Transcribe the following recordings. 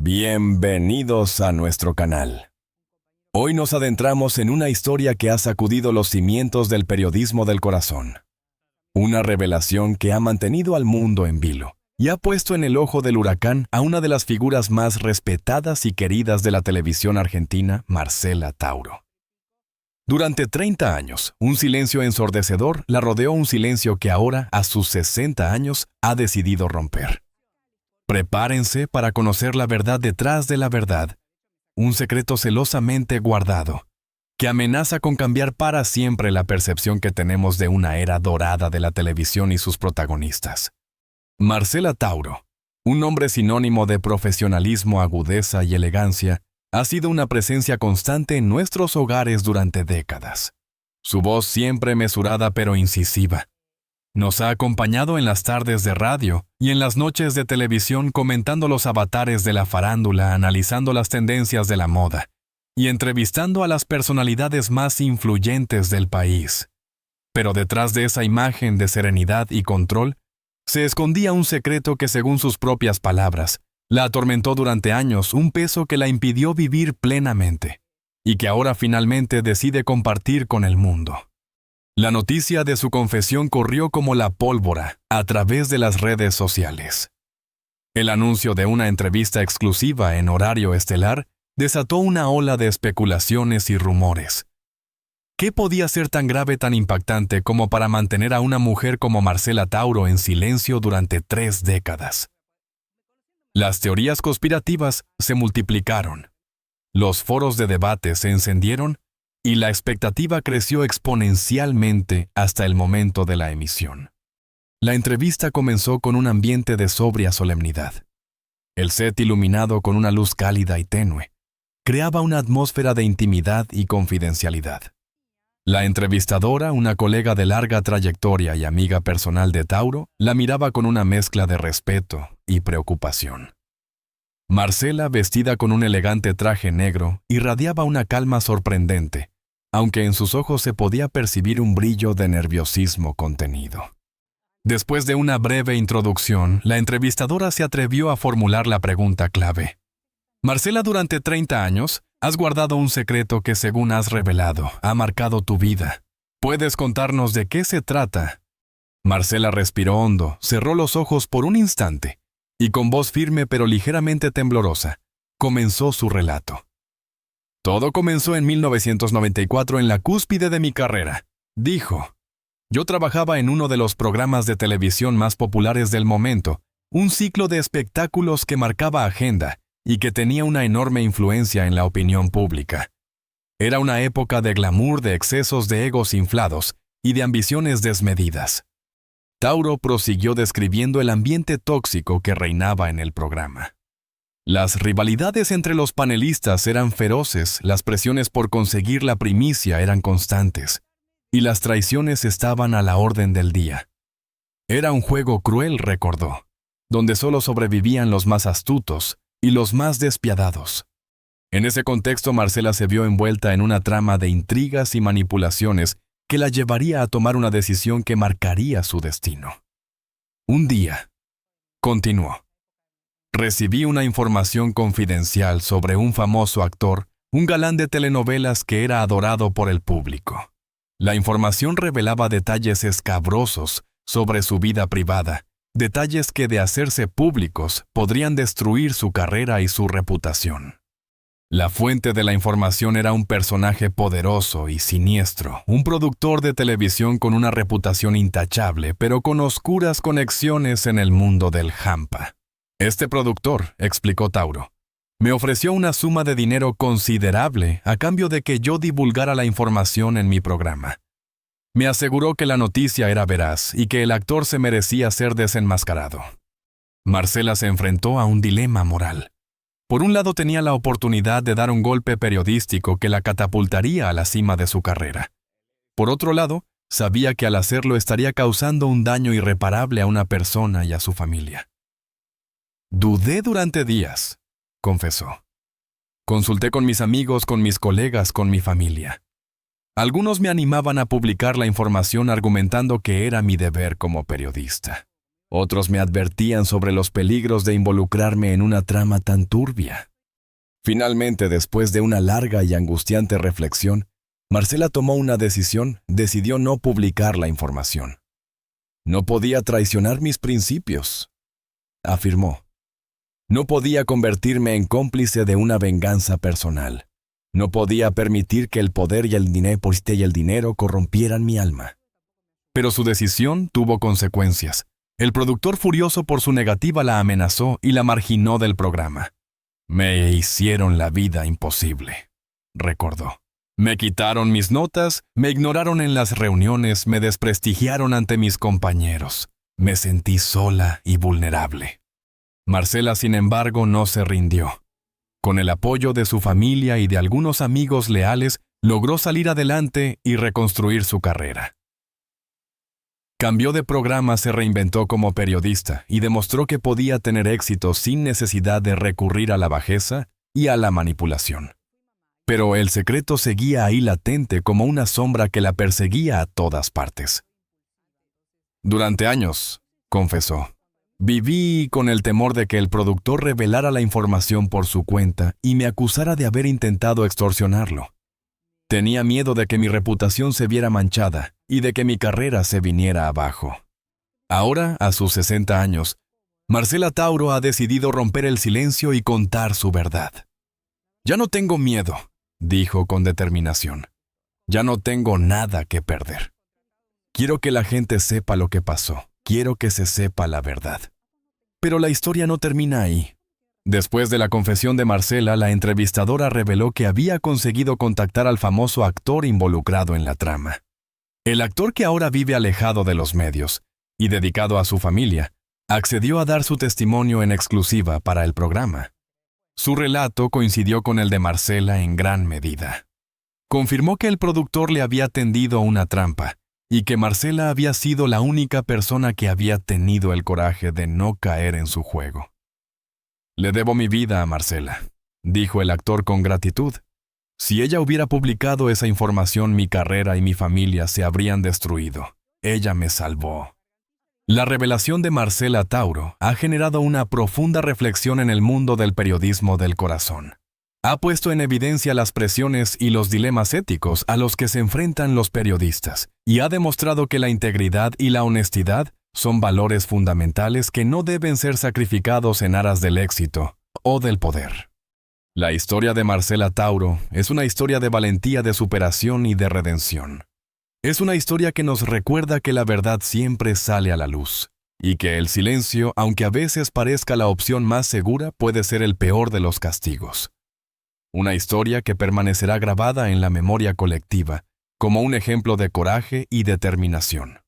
Bienvenidos a nuestro canal. Hoy nos adentramos en una historia que ha sacudido los cimientos del periodismo del corazón. Una revelación que ha mantenido al mundo en vilo y ha puesto en el ojo del huracán a una de las figuras más respetadas y queridas de la televisión argentina, Marcela Tauro. Durante 30 años, un silencio ensordecedor la rodeó, un silencio que ahora, a sus 60 años, ha decidido romper. Prepárense para conocer la verdad detrás de la verdad, un secreto celosamente guardado, que amenaza con cambiar para siempre la percepción que tenemos de una era dorada de la televisión y sus protagonistas. Marcela Tauro, un nombre sinónimo de profesionalismo, agudeza y elegancia, ha sido una presencia constante en nuestros hogares durante décadas. Su voz siempre mesurada pero incisiva. Nos ha acompañado en las tardes de radio y en las noches de televisión comentando los avatares de la farándula, analizando las tendencias de la moda y entrevistando a las personalidades más influyentes del país. Pero detrás de esa imagen de serenidad y control, se escondía un secreto que, según sus propias palabras, la atormentó durante años, un peso que la impidió vivir plenamente y que ahora finalmente decide compartir con el mundo. La noticia de su confesión corrió como la pólvora a través de las redes sociales. El anuncio de una entrevista exclusiva en horario estelar desató una ola de especulaciones y rumores. ¿Qué podía ser tan grave, tan impactante como para mantener a una mujer como Marcela Tauro en silencio durante 3 décadas? Las teorías conspirativas se multiplicaron. Los foros de debate se encendieron y la expectativa creció exponencialmente hasta el momento de la emisión. La entrevista comenzó con un ambiente de sobria solemnidad. El set, iluminado con una luz cálida y tenue, creaba una atmósfera de intimidad y confidencialidad. La entrevistadora, una colega de larga trayectoria y amiga personal de Tauro, la miraba con una mezcla de respeto y preocupación. Marcela, vestida con un elegante traje negro, irradiaba una calma sorprendente, aunque en sus ojos se podía percibir un brillo de nerviosismo contenido. Después de una breve introducción, la entrevistadora se atrevió a formular la pregunta clave. Marcela, durante 30 años, has guardado un secreto que, según has revelado, ha marcado tu vida. ¿Puedes contarnos de qué se trata? Marcela respiró hondo, cerró los ojos por un instante, y con voz firme pero ligeramente temblorosa, comenzó su relato. Todo comenzó en 1994, en la cúspide de mi carrera, dijo. Yo trabajaba en uno de los programas de televisión más populares del momento, un ciclo de espectáculos que marcaba agenda y que tenía una enorme influencia en la opinión pública. Era una época de glamour, de excesos, de egos inflados y de ambiciones desmedidas. Tauro prosiguió describiendo el ambiente tóxico que reinaba en el programa. Las rivalidades entre los panelistas eran feroces, las presiones por conseguir la primicia eran constantes, y las traiciones estaban a la orden del día. Era un juego cruel, recordó, donde solo sobrevivían los más astutos y los más despiadados. En ese contexto, Marcela se vio envuelta en una trama de intrigas y manipulaciones que la llevaría a tomar una decisión que marcaría su destino. Un día, continuó, recibí una información confidencial sobre un famoso actor, un galán de telenovelas que era adorado por el público. La información revelaba detalles escabrosos sobre su vida privada, detalles que, de hacerse públicos, podrían destruir su carrera y su reputación. La fuente de la información era un personaje poderoso y siniestro, un productor de televisión con una reputación intachable, pero con oscuras conexiones en el mundo del hampa. Este productor, explicó Tauro, me ofreció una suma de dinero considerable a cambio de que yo divulgara la información en mi programa. Me aseguró que la noticia era veraz y que el actor se merecía ser desenmascarado. Marcela se enfrentó a un dilema moral. Por un lado, tenía la oportunidad de dar un golpe periodístico que la catapultaría a la cima de su carrera. Por otro lado, sabía que al hacerlo estaría causando un daño irreparable a una persona y a su familia. Dudé durante días, confesó. Consulté con mis amigos, con mis colegas, con mi familia. Algunos me animaban a publicar la información argumentando que era mi deber como periodista. Otros me advertían sobre los peligros de involucrarme en una trama tan turbia. Finalmente, después de una larga y angustiante reflexión, Marcela tomó una decisión, decidió no publicar la información. No podía traicionar mis principios, afirmó. No podía convertirme en cómplice de una venganza personal. No podía permitir que el poder y el dinero corrompieran mi alma. Pero su decisión tuvo consecuencias. El productor, furioso por su negativa, la amenazó y la marginó del programa. Me hicieron la vida imposible, recordó. Me quitaron mis notas, me ignoraron en las reuniones, me desprestigiaron ante mis compañeros. Me sentí sola y vulnerable. Marcela, sin embargo, no se rindió. Con el apoyo de su familia y de algunos amigos leales, logró salir adelante y reconstruir su carrera. Cambió de programa, se reinventó como periodista y demostró que podía tener éxito sin necesidad de recurrir a la bajeza y a la manipulación. Pero el secreto seguía ahí latente como una sombra que la perseguía a todas partes. Durante años, confesó, viví con el temor de que el productor revelara la información por su cuenta y me acusara de haber intentado extorsionarlo. Tenía miedo de que mi reputación se viera manchada y de que mi carrera se viniera abajo. Ahora, a sus 60 años, Marcela Tauro ha decidido romper el silencio y contar su verdad. Ya no tengo miedo, dijo con determinación. Ya no tengo nada que perder. Quiero que la gente sepa lo que pasó. Quiero que se sepa la verdad. Pero la historia no termina ahí. Después de la confesión de Marcela, la entrevistadora reveló que había conseguido contactar al famoso actor involucrado en la trama. El actor, que ahora vive alejado de los medios y dedicado a su familia, accedió a dar su testimonio en exclusiva para el programa. Su relato coincidió con el de Marcela en gran medida. Confirmó que el productor le había tendido una trampa y que Marcela había sido la única persona que había tenido el coraje de no caer en su juego. Le debo mi vida a Marcela, dijo el actor con gratitud. Si ella hubiera publicado esa información, mi carrera y mi familia se habrían destruido. Ella me salvó. La revelación de Marcela Tauro ha generado una profunda reflexión en el mundo del periodismo del corazón. Ha puesto en evidencia las presiones y los dilemas éticos a los que se enfrentan los periodistas y ha demostrado que la integridad y la honestidad son valores fundamentales que no deben ser sacrificados en aras del éxito o del poder. La historia de Marcela Tauro es una historia de valentía, de superación y de redención. Es una historia que nos recuerda que la verdad siempre sale a la luz y que el silencio, aunque a veces parezca la opción más segura, puede ser el peor de los castigos. Una historia que permanecerá grabada en la memoria colectiva como un ejemplo de coraje y determinación.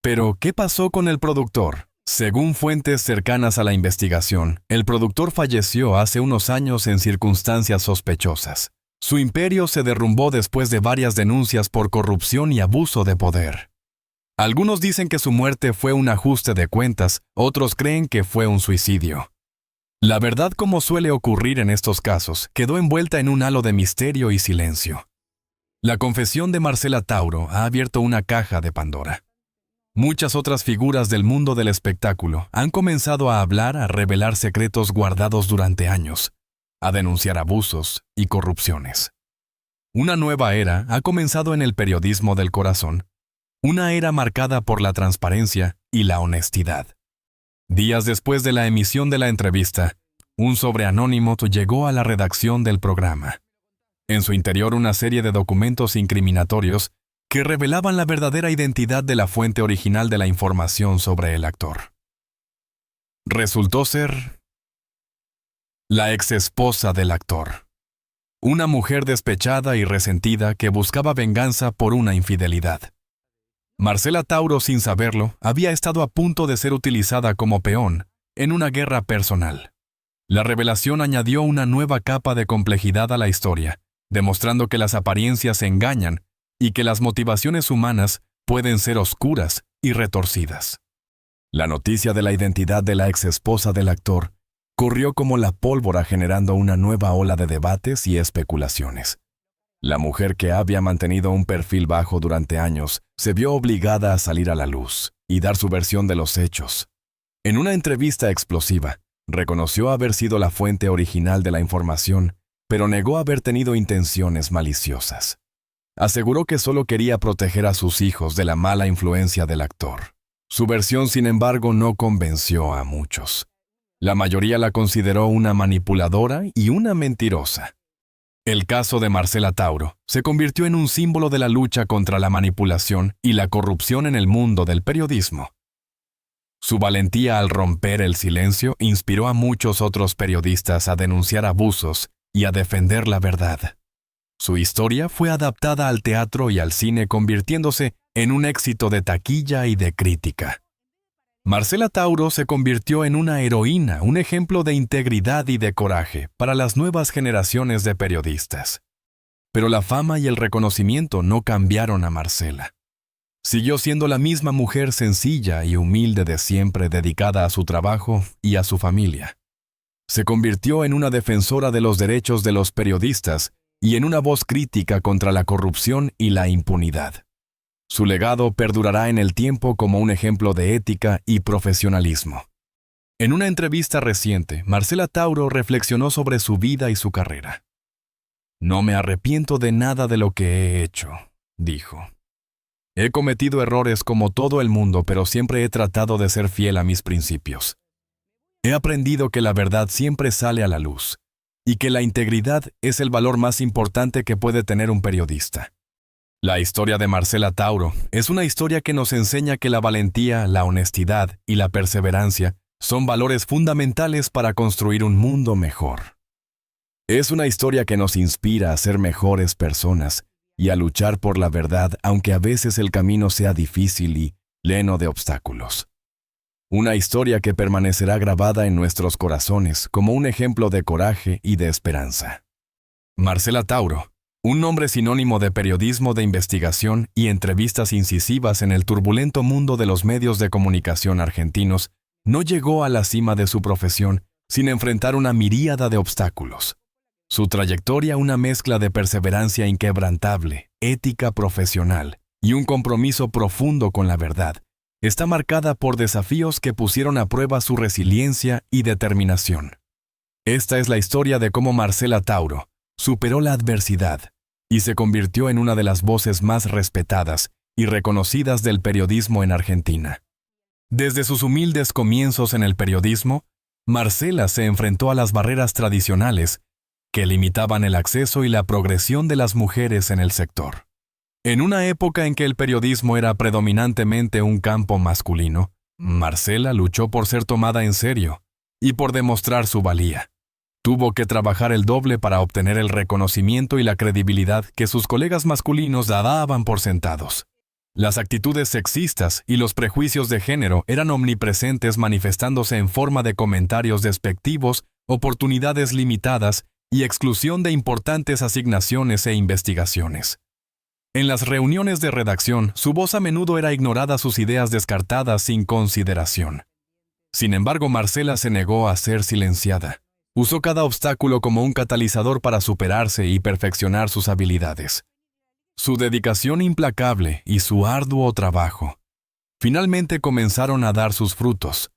Pero, ¿qué pasó con el productor? Según fuentes cercanas a la investigación, el productor falleció hace unos años en circunstancias sospechosas. Su imperio se derrumbó después de varias denuncias por corrupción y abuso de poder. Algunos dicen que su muerte fue un ajuste de cuentas, otros creen que fue un suicidio. La verdad, como suele ocurrir en estos casos, quedó envuelta en un halo de misterio y silencio. La confesión de Marcela Tauro ha abierto una caja de Pandora. Muchas otras figuras del mundo del espectáculo han comenzado a hablar, a revelar secretos guardados durante años, a denunciar abusos y corrupciones. Una nueva era ha comenzado en el periodismo del corazón, una era marcada por la transparencia y la honestidad. Días después de la emisión de la entrevista, un sobre anónimo llegó a la redacción del programa. En su interior, una serie de documentos incriminatorios que revelaban la verdadera identidad de la fuente original de la información sobre el actor. Resultó ser la exesposa del actor, una mujer despechada y resentida que buscaba venganza por una infidelidad. Marcela Tauro, sin saberlo, había estado a punto de ser utilizada como peón en una guerra personal. La revelación añadió una nueva capa de complejidad a la historia, demostrando que las apariencias engañan y que las motivaciones humanas pueden ser oscuras y retorcidas. La noticia de la identidad de la exesposa del actor corrió como la pólvora, generando una nueva ola de debates y especulaciones. La mujer, que había mantenido un perfil bajo durante años, se vio obligada a salir a la luz y dar su versión de los hechos. En una entrevista explosiva, reconoció haber sido la fuente original de la información, pero negó haber tenido intenciones maliciosas. Aseguró que solo quería proteger a sus hijos de la mala influencia del actor. Su versión, sin embargo, no convenció a muchos. La mayoría la consideró una manipuladora y una mentirosa. El caso de Marcela Tauro se convirtió en un símbolo de la lucha contra la manipulación y la corrupción en el mundo del periodismo. Su valentía al romper el silencio inspiró a muchos otros periodistas a denunciar abusos y a defender la verdad. Su historia fue adaptada al teatro y al cine, convirtiéndose en un éxito de taquilla y de crítica. Marcela Tauro se convirtió en una heroína, un ejemplo de integridad y de coraje para las nuevas generaciones de periodistas. Pero la fama y el reconocimiento no cambiaron a Marcela. Siguió siendo la misma mujer sencilla y humilde de siempre, dedicada a su trabajo y a su familia. Se convirtió en una defensora de los derechos de los periodistas y en una voz crítica contra la corrupción y la impunidad. Su legado perdurará en el tiempo como un ejemplo de ética y profesionalismo. En una entrevista reciente, Marcela Tauro reflexionó sobre su vida y su carrera. «No me arrepiento de nada de lo que he hecho», dijo. «He cometido errores como todo el mundo, pero siempre he tratado de ser fiel a mis principios. He aprendido que la verdad siempre sale a la luz y que la integridad es el valor más importante que puede tener un periodista». La historia de Marcela Tauro es una historia que nos enseña que la valentía, la honestidad y la perseverancia son valores fundamentales para construir un mundo mejor. Es una historia que nos inspira a ser mejores personas y a luchar por la verdad, aunque a veces el camino sea difícil y lleno de obstáculos. Una historia que permanecerá grabada en nuestros corazones como un ejemplo de coraje y de esperanza. Marcela Tauro, un nombre sinónimo de periodismo de investigación y entrevistas incisivas en el turbulento mundo de los medios de comunicación argentinos, no llegó a la cima de su profesión sin enfrentar una miríada de obstáculos. Su trayectoria, una mezcla de perseverancia inquebrantable, ética profesional y un compromiso profundo con la verdad, está marcada por desafíos que pusieron a prueba su resiliencia y determinación. Esta es la historia de cómo Marcela Tauro superó la adversidad y se convirtió en una de las voces más respetadas y reconocidas del periodismo en Argentina. Desde sus humildes comienzos en el periodismo, Marcela se enfrentó a las barreras tradicionales que limitaban el acceso y la progresión de las mujeres en el sector. En una época en que el periodismo era predominantemente un campo masculino, Marcela luchó por ser tomada en serio y por demostrar su valía. Tuvo que trabajar el doble para obtener el reconocimiento y la credibilidad que sus colegas masculinos daban por sentados. Las actitudes sexistas y los prejuicios de género eran omnipresentes, manifestándose en forma de comentarios despectivos, oportunidades limitadas y exclusión de importantes asignaciones e investigaciones. En las reuniones de redacción, su voz a menudo era ignorada, sus ideas descartadas sin consideración. Sin embargo, Marcela se negó a ser silenciada. Usó cada obstáculo como un catalizador para superarse y perfeccionar sus habilidades. Su dedicación implacable y su arduo trabajo finalmente comenzaron a dar sus frutos,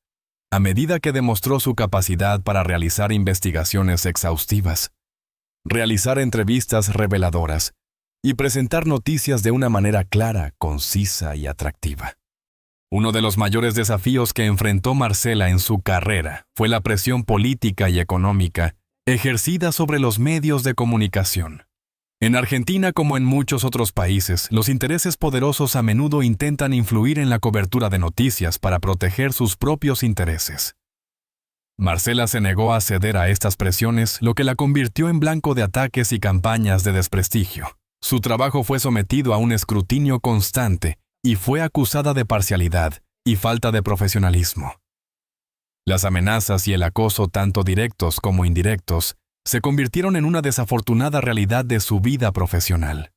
a medida que demostró su capacidad para realizar investigaciones exhaustivas, realizar entrevistas reveladoras y presentar noticias de una manera clara, concisa y atractiva. Uno de los mayores desafíos que enfrentó Marcela en su carrera fue la presión política y económica ejercida sobre los medios de comunicación. En Argentina, como en muchos otros países, los intereses poderosos a menudo intentan influir en la cobertura de noticias para proteger sus propios intereses. Marcela se negó a ceder a estas presiones, lo que la convirtió en blanco de ataques y campañas de desprestigio. Su trabajo fue sometido a un escrutinio constante y fue acusada de parcialidad y falta de profesionalismo. Las amenazas y el acoso, tanto directos como indirectos, se convirtieron en una desafortunada realidad de su vida profesional.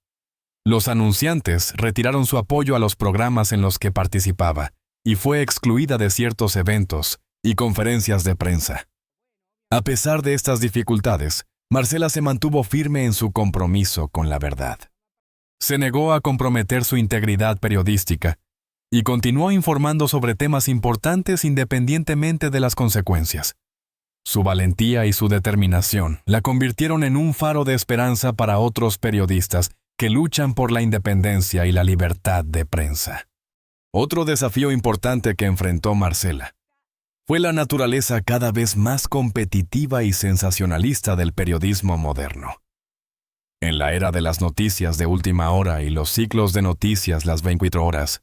Los anunciantes retiraron su apoyo a los programas en los que participaba y fue excluida de ciertos eventos y conferencias de prensa. A pesar de estas dificultades, Marcela se mantuvo firme en su compromiso con la verdad. Se negó a comprometer su integridad periodística y continuó informando sobre temas importantes independientemente de las consecuencias. Su valentía y su determinación la convirtieron en un faro de esperanza para otros periodistas que luchan por la independencia y la libertad de prensa. Otro desafío importante que enfrentó Marcela fue la naturaleza cada vez más competitiva y sensacionalista del periodismo moderno. En la era de las noticias de última hora y los ciclos de noticias las 24 horas,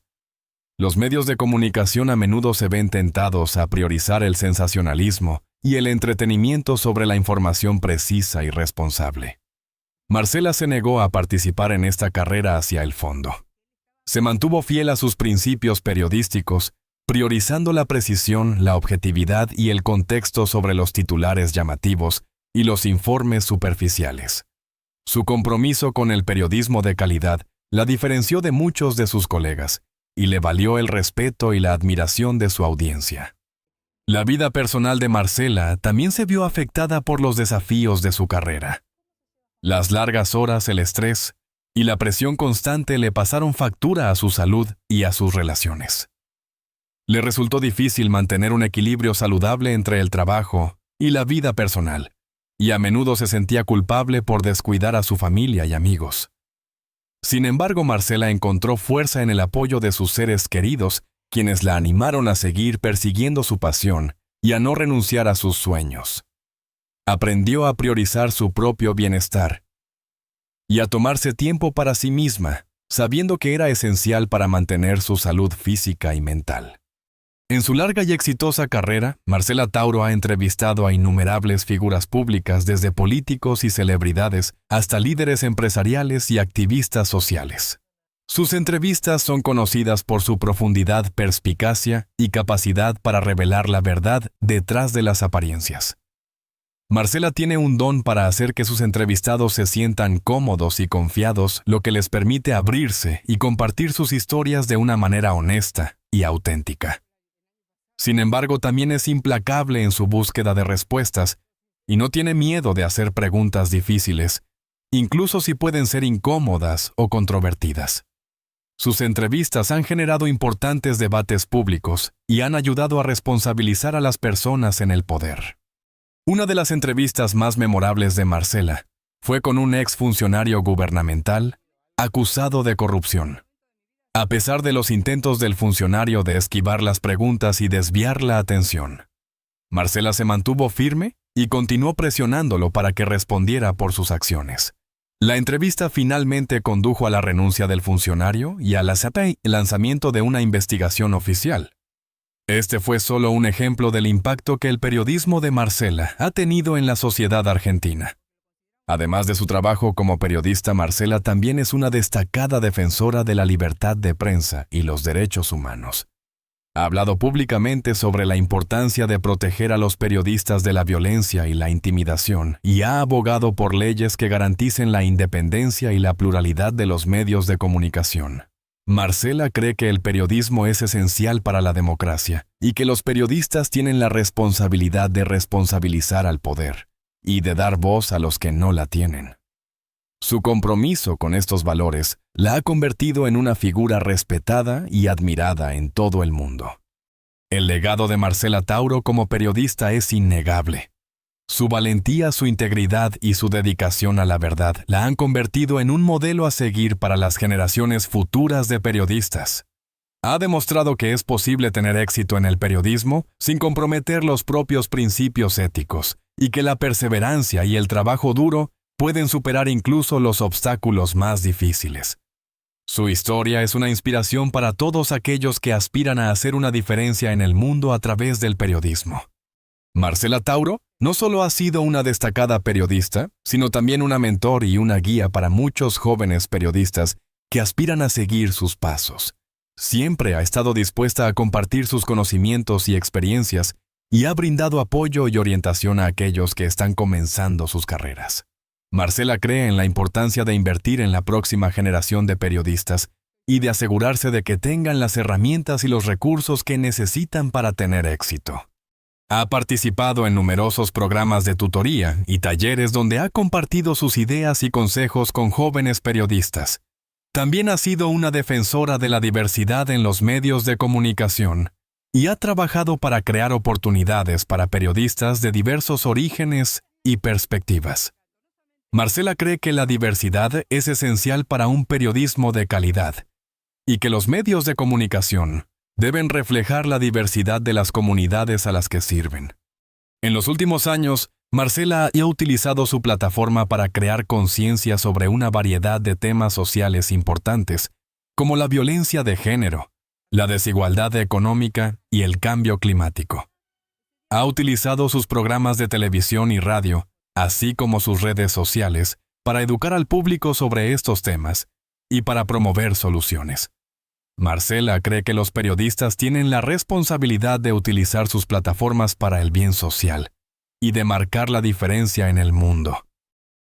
los medios de comunicación a menudo se ven tentados a priorizar el sensacionalismo y el entretenimiento sobre la información precisa y responsable. Marcela se negó a participar en esta carrera hacia el fondo. Se mantuvo fiel a sus principios periodísticos, priorizando la precisión, la objetividad y el contexto sobre los titulares llamativos y los informes superficiales. Su compromiso con el periodismo de calidad la diferenció de muchos de sus colegas y le valió el respeto y la admiración de su audiencia. La vida personal de Marcela también se vio afectada por los desafíos de su carrera. Las largas horas, el estrés y la presión constante le pasaron factura a su salud y a sus relaciones. Le resultó difícil mantener un equilibrio saludable entre el trabajo y la vida personal, y a menudo se sentía culpable por descuidar a su familia y amigos. Sin embargo, Marcela encontró fuerza en el apoyo de sus seres queridos, quienes la animaron a seguir persiguiendo su pasión y a no renunciar a sus sueños. Aprendió a priorizar su propio bienestar y a tomarse tiempo para sí misma, sabiendo que era esencial para mantener su salud física y mental. En su larga y exitosa carrera, Marcela Tauro ha entrevistado a innumerables figuras públicas, desde políticos y celebridades hasta líderes empresariales y activistas sociales. Sus entrevistas son conocidas por su profundidad, perspicacia y capacidad para revelar la verdad detrás de las apariencias. Marcela tiene un don para hacer que sus entrevistados se sientan cómodos y confiados, lo que les permite abrirse y compartir sus historias de una manera honesta y auténtica. Sin embargo, también es implacable en su búsqueda de respuestas y no tiene miedo de hacer preguntas difíciles, incluso si pueden ser incómodas o controvertidas. Sus entrevistas han generado importantes debates públicos y han ayudado a responsabilizar a las personas en el poder. Una de las entrevistas más memorables de Marcela fue con un exfuncionario gubernamental acusado de corrupción. A pesar de los intentos del funcionario de esquivar las preguntas y desviar la atención, Marcela se mantuvo firme y continuó presionándolo para que respondiera por sus acciones. La entrevista finalmente condujo a la renuncia del funcionario y al lanzamiento de una investigación oficial. Este fue solo un ejemplo del impacto que el periodismo de Marcela ha tenido en la sociedad argentina. Además de su trabajo como periodista, Marcela también es una destacada defensora de la libertad de prensa y los derechos humanos. Ha hablado públicamente sobre la importancia de proteger a los periodistas de la violencia y la intimidación y ha abogado por leyes que garanticen la independencia y la pluralidad de los medios de comunicación. Marcela cree que el periodismo es esencial para la democracia y que los periodistas tienen la responsabilidad de responsabilizar al poder y de dar voz a los que no la tienen. Su compromiso con estos valores la ha convertido en una figura respetada y admirada en todo el mundo. El legado de Marcela Tauro como periodista es innegable. Su valentía, su integridad y su dedicación a la verdad la han convertido en un modelo a seguir para las generaciones futuras de periodistas. Ha demostrado que es posible tener éxito en el periodismo sin comprometer los propios principios éticos, y que la perseverancia y el trabajo duro pueden superar incluso los obstáculos más difíciles. Su historia es una inspiración para todos aquellos que aspiran a hacer una diferencia en el mundo a través del periodismo. Marcela Tauro no solo ha sido una destacada periodista, sino también una mentor y una guía para muchos jóvenes periodistas que aspiran a seguir sus pasos. Siempre ha estado dispuesta a compartir sus conocimientos y experiencias y ha brindado apoyo y orientación a aquellos que están comenzando sus carreras. Marcela cree en la importancia de invertir en la próxima generación de periodistas y de asegurarse de que tengan las herramientas y los recursos que necesitan para tener éxito. Ha participado en numerosos programas de tutoría y talleres donde ha compartido sus ideas y consejos con jóvenes periodistas, También ha sido una defensora de la diversidad en los medios de comunicación y ha trabajado para crear oportunidades para periodistas de diversos orígenes y perspectivas. Marcela cree que la diversidad es esencial para un periodismo de calidad y que los medios de comunicación deben reflejar la diversidad de las comunidades a las que sirven. En los últimos años, Marcela ha utilizado su plataforma para crear conciencia sobre una variedad de temas sociales importantes, como la violencia de género, la desigualdad económica y el cambio climático. Ha utilizado sus programas de televisión y radio, así como sus redes sociales, para educar al público sobre estos temas y para promover soluciones. Marcela cree que los periodistas tienen la responsabilidad de utilizar sus plataformas para el bien social y de marcar la diferencia en el mundo.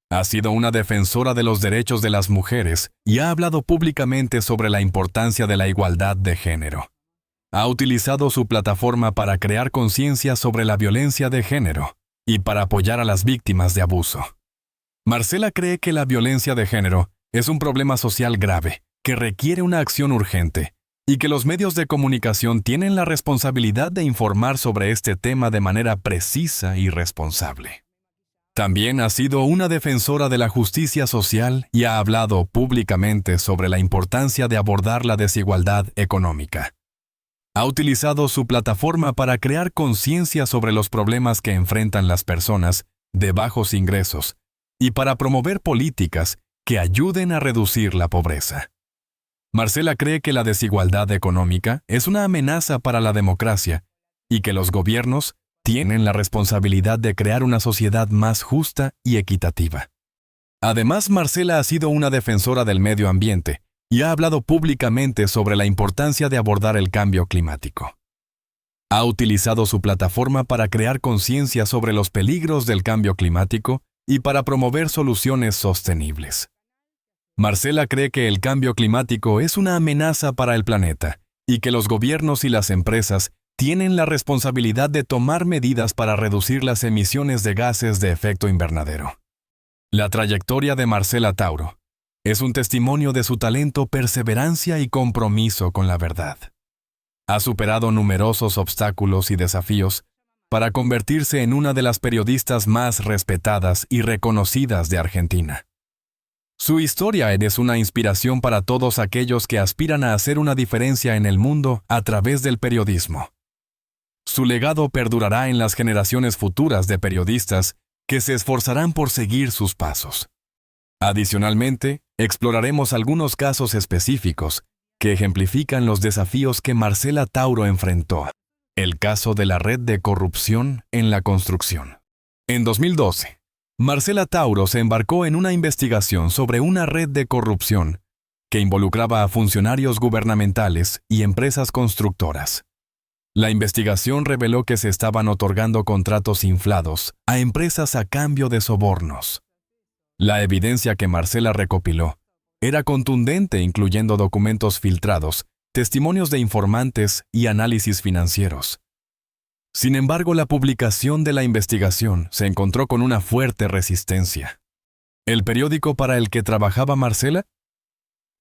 Ha sido una defensora de los derechos de las mujeres y ha hablado públicamente sobre la importancia de la igualdad de género. Ha utilizado su plataforma para crear conciencia sobre la violencia de género y para apoyar a las víctimas de abuso. Marcela cree que la violencia de género es un problema social grave que requiere una acción urgente y que los medios de comunicación tienen la responsabilidad de informar sobre este tema de manera precisa y responsable. También ha sido una defensora de la justicia social y ha hablado públicamente sobre la importancia de abordar la desigualdad económica. Ha utilizado su plataforma para crear conciencia sobre los problemas que enfrentan las personas de bajos ingresos y para promover políticas que ayuden a reducir la pobreza. Marcela cree que la desigualdad económica es una amenaza para la democracia y que los gobiernos tienen la responsabilidad de crear una sociedad más justa y equitativa. Además, Marcela ha sido una defensora del medio ambiente y ha hablado públicamente sobre la importancia de abordar el cambio climático. Ha utilizado su plataforma para crear conciencia sobre los peligros del cambio climático y para promover soluciones sostenibles. Marcela cree que el cambio climático es una amenaza para el planeta y que los gobiernos y las empresas tienen la responsabilidad de tomar medidas para reducir las emisiones de gases de efecto invernadero. La trayectoria de Marcela Tauro es un testimonio de su talento, perseverancia y compromiso con la verdad. Ha superado numerosos obstáculos y desafíos para convertirse en una de las periodistas más respetadas y reconocidas de Argentina. Su historia es una inspiración para todos aquellos que aspiran a hacer una diferencia en el mundo a través del periodismo. Su legado perdurará en las generaciones futuras de periodistas que se esforzarán por seguir sus pasos. Adicionalmente, exploraremos algunos casos específicos que ejemplifican los desafíos que Marcela Tauro enfrentó. El caso de la red de corrupción en la construcción. En 2012, Marcela Tauro se embarcó en una investigación sobre una red de corrupción que involucraba a funcionarios gubernamentales y empresas constructoras. La investigación reveló que se estaban otorgando contratos inflados a empresas a cambio de sobornos. La evidencia que Marcela recopiló era contundente, incluyendo documentos filtrados, testimonios de informantes y análisis financieros. Sin embargo, la publicación de la investigación se encontró con una fuerte resistencia. ¿El periódico para el que trabajaba Marcela?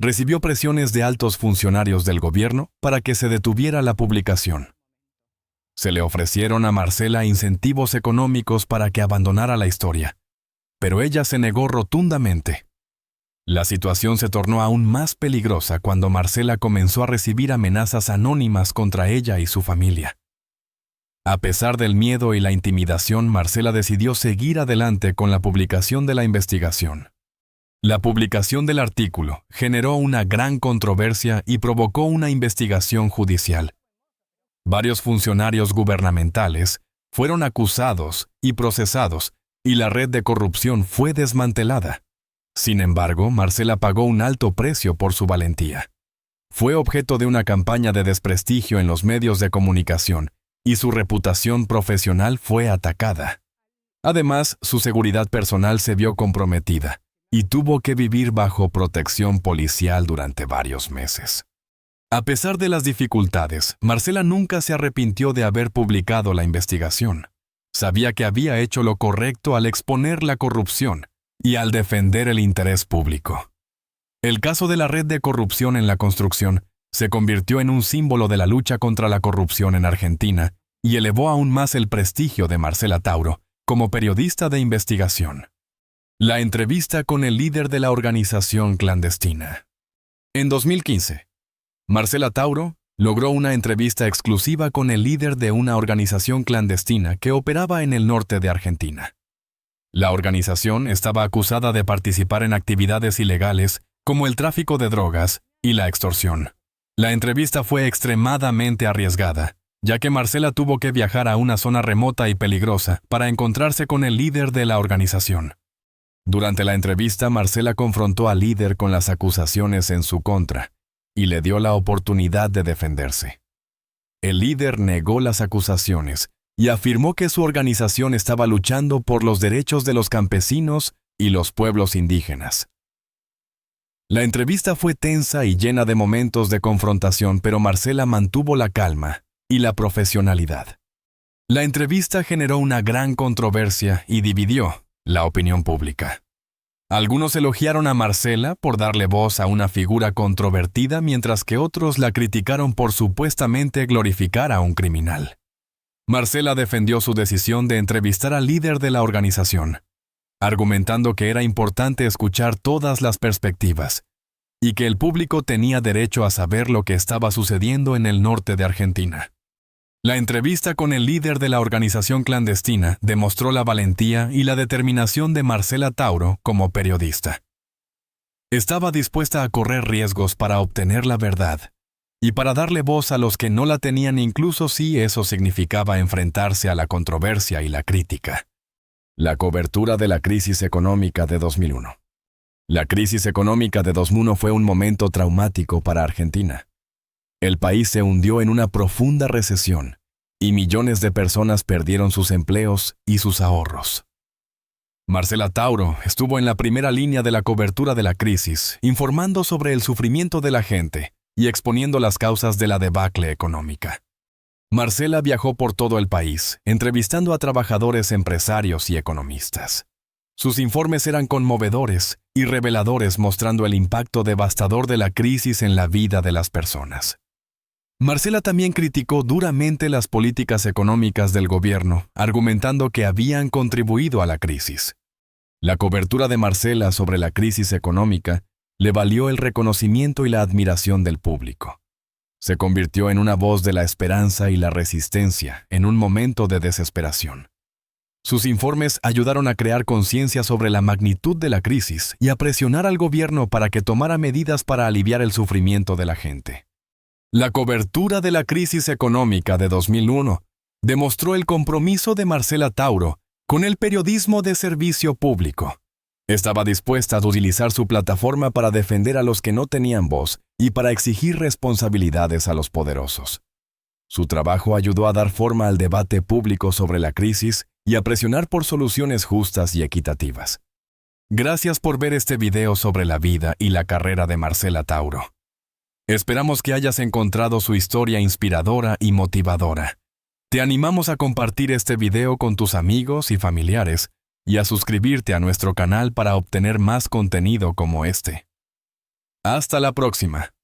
Recibió presiones de altos funcionarios del gobierno para que se detuviera la publicación. Se le ofrecieron a Marcela incentivos económicos para que abandonara la historia, pero ella se negó rotundamente. La situación se tornó aún más peligrosa cuando Marcela comenzó a recibir amenazas anónimas contra ella y su familia. A pesar del miedo y la intimidación, Marcela decidió seguir adelante con la publicación de la investigación. La publicación del artículo generó una gran controversia y provocó una investigación judicial. Varios funcionarios gubernamentales fueron acusados y procesados, y la red de corrupción fue desmantelada. Sin embargo, Marcela pagó un alto precio por su valentía. Fue objeto de una campaña de desprestigio en los medios de comunicación, y su reputación profesional fue atacada. Además, su seguridad personal se vio comprometida y tuvo que vivir bajo protección policial durante varios meses. A pesar de las dificultades, Marcela nunca se arrepintió de haber publicado la investigación. Sabía que había hecho lo correcto al exponer la corrupción y al defender el interés público. El caso de la red de corrupción en la construcción se convirtió en un símbolo de la lucha contra la corrupción en Argentina y elevó aún más el prestigio de Marcela Tauro como periodista de investigación. La entrevista con el líder de la organización clandestina. En 2015, Marcela Tauro logró una entrevista exclusiva con el líder de una organización clandestina que operaba en el norte de Argentina. La organización estaba acusada de participar en actividades ilegales como el tráfico de drogas y la extorsión. La entrevista fue extremadamente arriesgada, ya que Marcela tuvo que viajar a una zona remota y peligrosa para encontrarse con el líder de la organización. Durante la entrevista, Marcela confrontó al líder con las acusaciones en su contra y le dio la oportunidad de defenderse. El líder negó las acusaciones y afirmó que su organización estaba luchando por los derechos de los campesinos y los pueblos indígenas. La entrevista fue tensa y llena de momentos de confrontación, pero Marcela mantuvo la calma y la profesionalidad. La entrevista generó una gran controversia y dividió la opinión pública. Algunos elogiaron a Marcela por darle voz a una figura controvertida, mientras que otros la criticaron por supuestamente glorificar a un criminal. Marcela defendió su decisión de entrevistar al líder de la organización, argumentando que era importante escuchar todas las perspectivas y que el público tenía derecho a saber lo que estaba sucediendo en el norte de Argentina. La entrevista con el líder de la organización clandestina demostró la valentía y la determinación de Marcela Tauro como periodista. Estaba dispuesta a correr riesgos para obtener la verdad y para darle voz a los que no la tenían, incluso si eso significaba enfrentarse a la controversia y la crítica. La cobertura de la crisis económica de 2001. La crisis económica de 2001 fue un momento traumático para Argentina. El país se hundió en una profunda recesión y millones de personas perdieron sus empleos y sus ahorros. Marcela Tauro estuvo en la primera línea de la cobertura de la crisis, informando sobre el sufrimiento de la gente y exponiendo las causas de la debacle económica. Marcela viajó por todo el país, entrevistando a trabajadores, empresarios y economistas. Sus informes eran conmovedores y reveladores, mostrando el impacto devastador de la crisis en la vida de las personas. Marcela también criticó duramente las políticas económicas del gobierno, argumentando que habían contribuido a la crisis. La cobertura de Marcela sobre la crisis económica le valió el reconocimiento y la admiración del público. Se convirtió en una voz de la esperanza y la resistencia en un momento de desesperación. Sus informes ayudaron a crear conciencia sobre la magnitud de la crisis y a presionar al gobierno para que tomara medidas para aliviar el sufrimiento de la gente. La cobertura de la crisis económica de 2001 demostró el compromiso de Marcela Tauro con el periodismo de servicio público. Estaba dispuesta a utilizar su plataforma para defender a los que no tenían voz y para exigir responsabilidades a los poderosos. Su trabajo ayudó a dar forma al debate público sobre la crisis y a presionar por soluciones justas y equitativas. Gracias por ver este video sobre la vida y la carrera de Marcela Tauro. Esperamos que hayas encontrado su historia inspiradora y motivadora. Te animamos a compartir este video con tus amigos y familiares y a suscribirte a nuestro canal para obtener más contenido como este. Hasta la próxima.